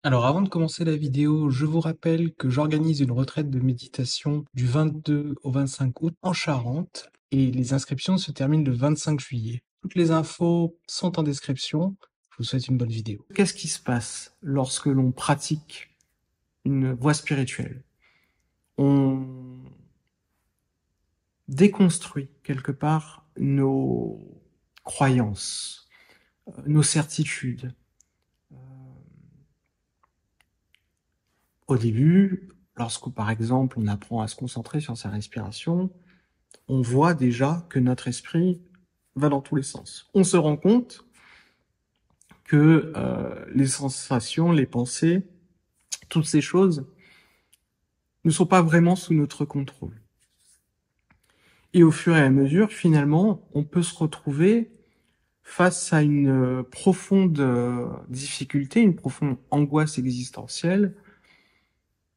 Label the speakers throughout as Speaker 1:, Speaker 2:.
Speaker 1: Alors avant de commencer la vidéo, je vous rappelle que j'organise une retraite de méditation du 22 au 25 août en Charente et les inscriptions se terminent le 25 juillet. Toutes les infos sont en description. Je vous souhaite une bonne vidéo. Qu'est-ce qui se passe lorsque l'on pratique une voie spirituelle? On déconstruit quelque part nos croyances, nos certitudes. Au début, lorsque par exemple on apprend à se concentrer sur sa respiration, on voit déjà que notre esprit va dans tous les sens. On se rend compte que les sensations, les pensées, toutes ces choses ne sont pas vraiment sous notre contrôle. Et au fur et à mesure, finalement, on peut se retrouver face à une profonde difficulté, une profonde angoisse existentielle,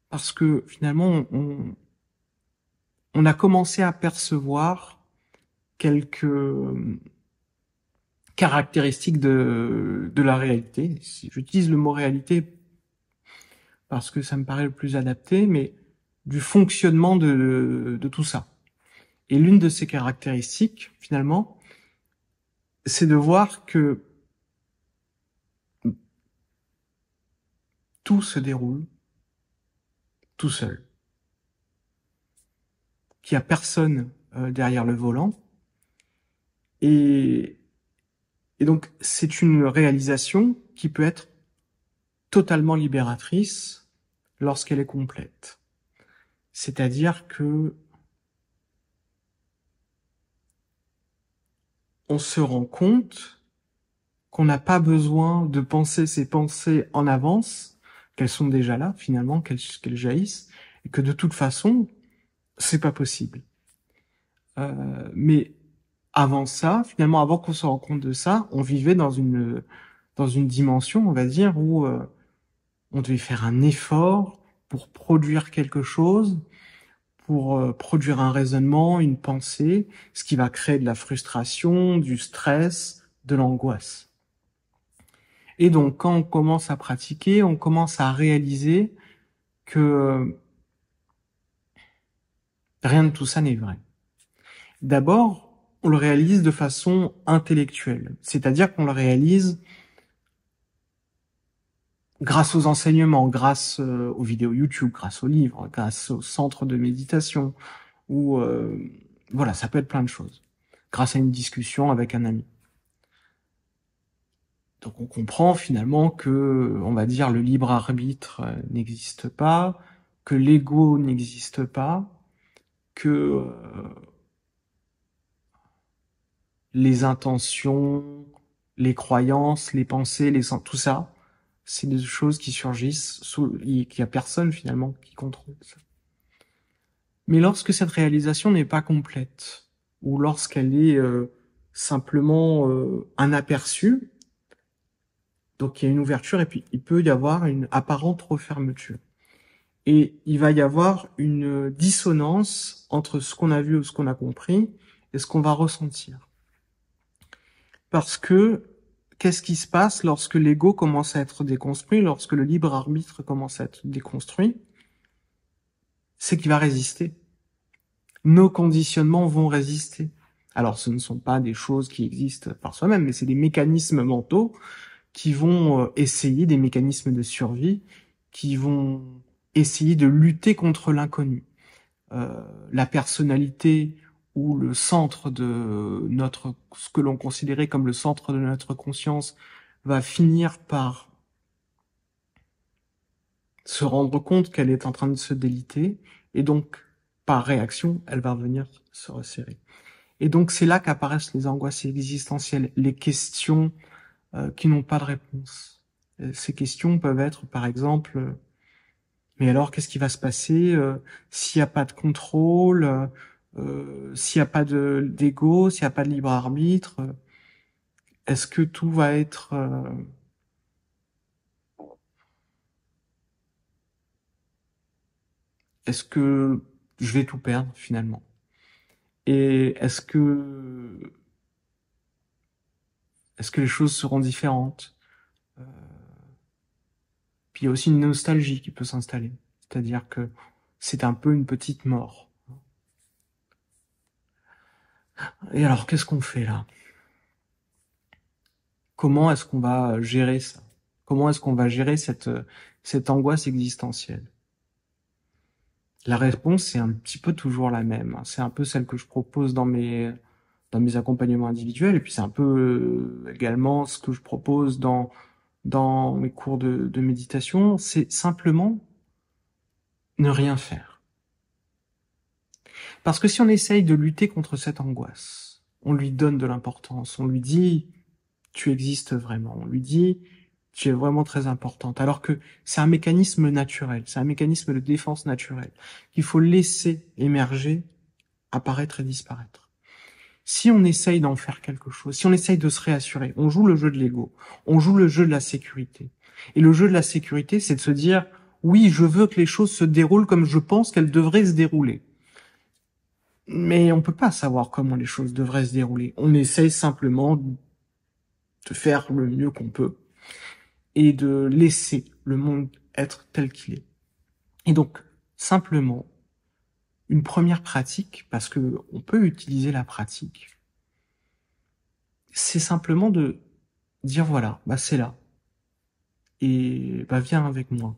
Speaker 1: parce que finalement, on a commencé à percevoir quelques caractéristiques de la réalité. J'utilise le mot réalité parce que ça me paraît le plus adapté, mais du fonctionnement de tout ça. Et l'une de ces caractéristiques, finalement, c'est de voir que tout se déroule tout seul, qu'il n'y a personne derrière le volant. Et donc, c'est une réalisation qui peut être totalement libératrice lorsqu'elle est complète. C'est-à-dire que on se rend compte qu'on n'a pas besoin de penser ces pensées en avance, qu'elles sont déjà là, finalement, qu'elles jaillissent, et que de toute façon, c'est pas possible. Mais avant ça, finalement, avant qu'on se rende compte de ça, on vivait dans une dimension, on va dire, où on devait faire un effort pour produire quelque chose, pour produire un raisonnement, une pensée, ce qui va créer de la frustration, du stress, de l'angoisse. Et donc, quand on commence à pratiquer, on commence à réaliser que rien de tout ça n'est vrai. D'abord, on le réalise de façon intellectuelle, c'est-à-dire qu'on le réalise grâce aux enseignements, grâce aux vidéos YouTube, grâce aux livres, grâce aux centres de méditation, ou voilà, ça peut être plein de choses, grâce à une discussion avec un ami. Donc on comprend finalement que, on va dire, le libre arbitre n'existe pas, que l'ego n'existe pas, que les intentions, les croyances, les pensées, tout ça, c'est des choses qui surgissent, qu'il y a personne finalement qui contrôle ça. Mais lorsque cette réalisation n'est pas complète, ou lorsqu'elle est simplement un aperçu, donc il y a une ouverture et puis il peut y avoir une apparente refermeture. Et il va y avoir une dissonance entre ce qu'on a vu ou ce qu'on a compris et ce qu'on va ressentir. Parce que, qu'est-ce qui se passe lorsque l'ego commence à être déconstruit, lorsque le libre arbitre commence à être déconstruit? C'est qu'il va résister. Nos conditionnements vont résister. Alors, ce ne sont pas des choses qui existent par soi-même, mais c'est des mécanismes mentaux qui vont essayer, des mécanismes de survie, qui vont essayer de lutter contre l'inconnu. La personnalité ou le centre de ce que l'on considérait comme le centre de notre conscience va finir par se rendre compte qu'elle est en train de se déliter, et donc, par réaction, elle va venir se resserrer. Et donc, c'est là qu'apparaissent les angoisses existentielles, les questions qui n'ont pas de réponse. Ces questions peuvent être, par exemple, mais alors, qu'est-ce qui va se passer s'il n'y a pas de contrôle, s'il n'y a pas d'ego, s'il n'y a pas de libre arbitre? Est-ce que tout va être... est-ce que je vais tout perdre, finalement? Et est-ce que les choses seront différentes? Puis il y a aussi une nostalgie qui peut s'installer. C'est-à-dire que c'est un peu une petite mort. Et alors, qu'est-ce qu'on fait là? Comment est-ce qu'on va gérer ça? Comment est-ce qu'on va gérer cette angoisse existentielle? La réponse, c'est un petit peu toujours la même. C'est un peu celle que je propose dans mes accompagnements individuels, et puis c'est un peu également ce que je propose dans mes cours de méditation. C'est simplement ne rien faire. Parce que si on essaye de lutter contre cette angoisse, on lui donne de l'importance, on lui dit tu existes vraiment, on lui dit tu es vraiment très importante, alors que c'est un mécanisme naturel, c'est un mécanisme de défense naturel qu'il faut laisser émerger, apparaître et disparaître. Si on essaye d'en faire quelque chose, si on essaye de se réassurer, on joue le jeu de l'ego, on joue le jeu de la sécurité. Et le jeu de la sécurité, c'est de se dire oui, je veux que les choses se déroulent comme je pense qu'elles devraient se dérouler. Mais on peut pas savoir comment les choses devraient se dérouler. On essaye simplement de faire le mieux qu'on peut et de laisser le monde être tel qu'il est. Et donc, simplement, une première pratique, parce que on peut utiliser la pratique, c'est simplement de dire voilà, bah c'est là. Et bah viens avec moi.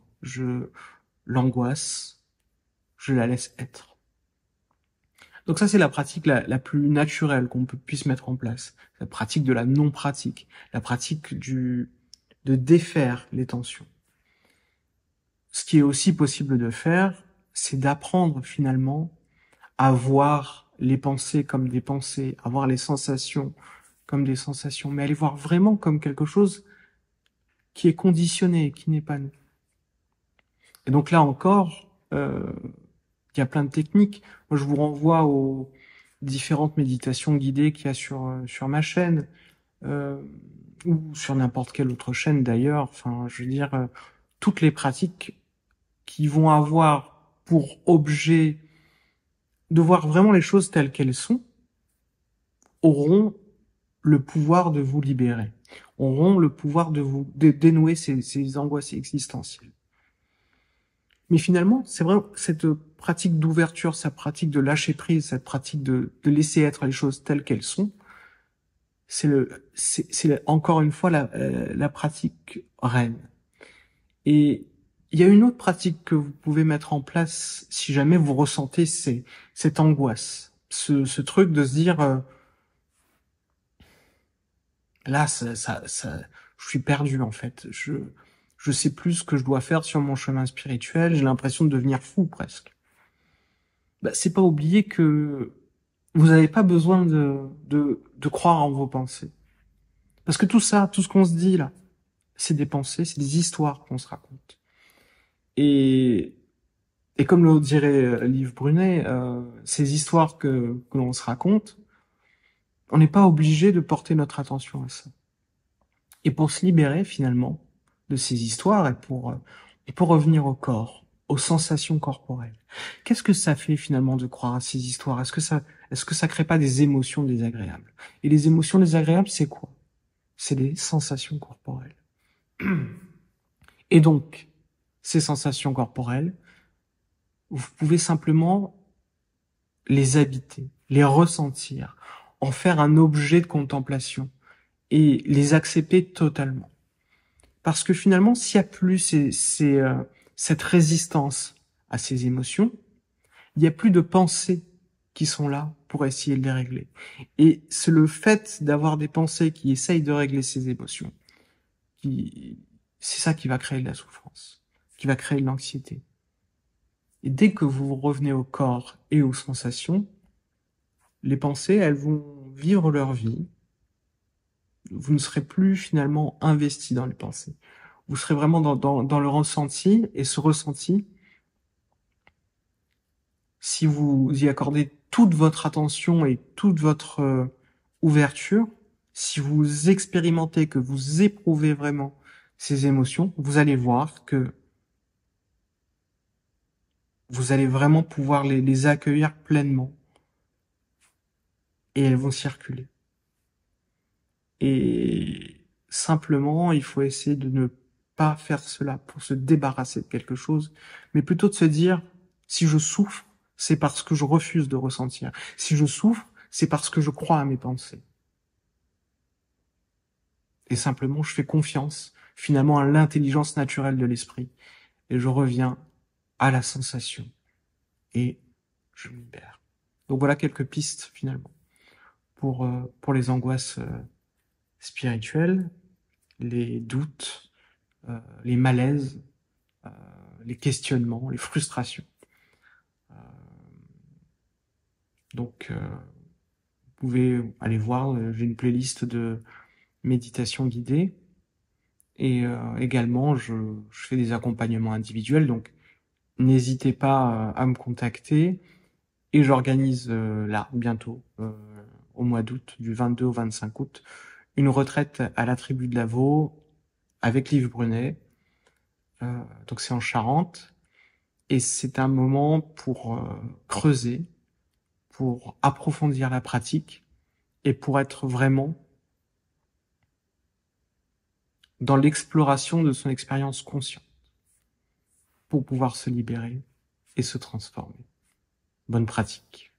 Speaker 1: L'angoisse, je la laisse être. Donc ça, c'est la pratique la plus naturelle qu'on puisse mettre en place. La pratique de la non-pratique. La pratique de défaire les tensions. Ce qui est aussi possible de faire, c'est d'apprendre finalement à voir les pensées comme des pensées, à voir les sensations comme des sensations, mais à les voir vraiment comme quelque chose qui est conditionné, qui n'est pas nous. Et donc là encore, il y a plein de techniques. Moi, je vous renvoie aux différentes méditations guidées qu'il y a sur ma chaîne, ou sur n'importe quelle autre chaîne d'ailleurs. Enfin, je veux dire, toutes les pratiques qui vont avoir pour objet de voir vraiment les choses telles qu'elles sont, auront le pouvoir de vous libérer, auront le pouvoir de vous dénouer ces angoisses existentielles. Mais finalement, c'est vrai, cette pratique d'ouverture, cette pratique de lâcher prise, cette pratique de laisser être les choses telles qu'elles sont, c'est encore une fois la pratique reine. Et il y a une autre pratique que vous pouvez mettre en place si jamais vous ressentez cette angoisse, ce truc de se dire là, je suis perdu en fait. Je sais plus ce que je dois faire sur mon chemin spirituel. J'ai l'impression de devenir fou presque. Bah, c'est pas oublier que vous n'avez pas besoin de croire en vos pensées. Parce que tout ça, tout ce qu'on se dit là, c'est des pensées, c'est des histoires qu'on se raconte. Et, et comme le dirait Liv Brunet, ces histoires que l'on se raconte, on n'est pas obligé de porter notre attention à ça. Et pour se libérer finalement de ces histoires et pour revenir au corps, aux sensations corporelles, qu'est-ce que ça fait finalement de croire à ces histoires? Est-ce que ça crée pas des émotions désagréables? Et les émotions désagréables, c'est quoi? C'est des sensations corporelles. Et donc, ces sensations corporelles, vous pouvez simplement les habiter, les ressentir, en faire un objet de contemplation et les accepter totalement. Parce que finalement, s'il n'y a plus cette résistance à ces émotions, il n'y a plus de pensées qui sont là pour essayer de les régler. Et c'est le fait d'avoir des pensées qui essayent de régler ces émotions, c'est ça qui va créer de la souffrance, qui va créer de l'anxiété. Et dès que vous revenez au corps et aux sensations, les pensées, elles vont vivre leur vie. Vous ne serez plus finalement investi dans les pensées. Vous serez vraiment dans le ressenti, et ce ressenti, si vous y accordez toute votre attention et toute votre ouverture, si vous expérimentez, que vous éprouvez vraiment ces émotions, vous allez voir que vous allez vraiment pouvoir les accueillir pleinement et elles vont circuler. Et simplement, il faut essayer de ne pas faire cela pour se débarrasser de quelque chose, mais plutôt de se dire, si je souffre, c'est parce que je refuse de ressentir. Si je souffre, c'est parce que je crois à mes pensées. Et simplement, je fais confiance, finalement, à l'intelligence naturelle de l'esprit. Et je reviens à la sensation. Et je me libère. Donc voilà quelques pistes, finalement, pour les angoisses spirituelles, les doutes, les malaises, les questionnements, les frustrations. Donc, vous pouvez aller voir, j'ai une playlist de méditation guidée. Et également, je fais des accompagnements individuels, donc n'hésitez pas à me contacter. Et j'organise là, bientôt, au mois d'août, du 22 au 25 août, une retraite à la tribu de Lavaux avec Yves Brunet. Donc c'est en Charente. Et c'est un moment pour creuser, pour approfondir la pratique et pour être vraiment dans l'exploration de son expérience consciente, pour pouvoir se libérer et se transformer. Bonne pratique.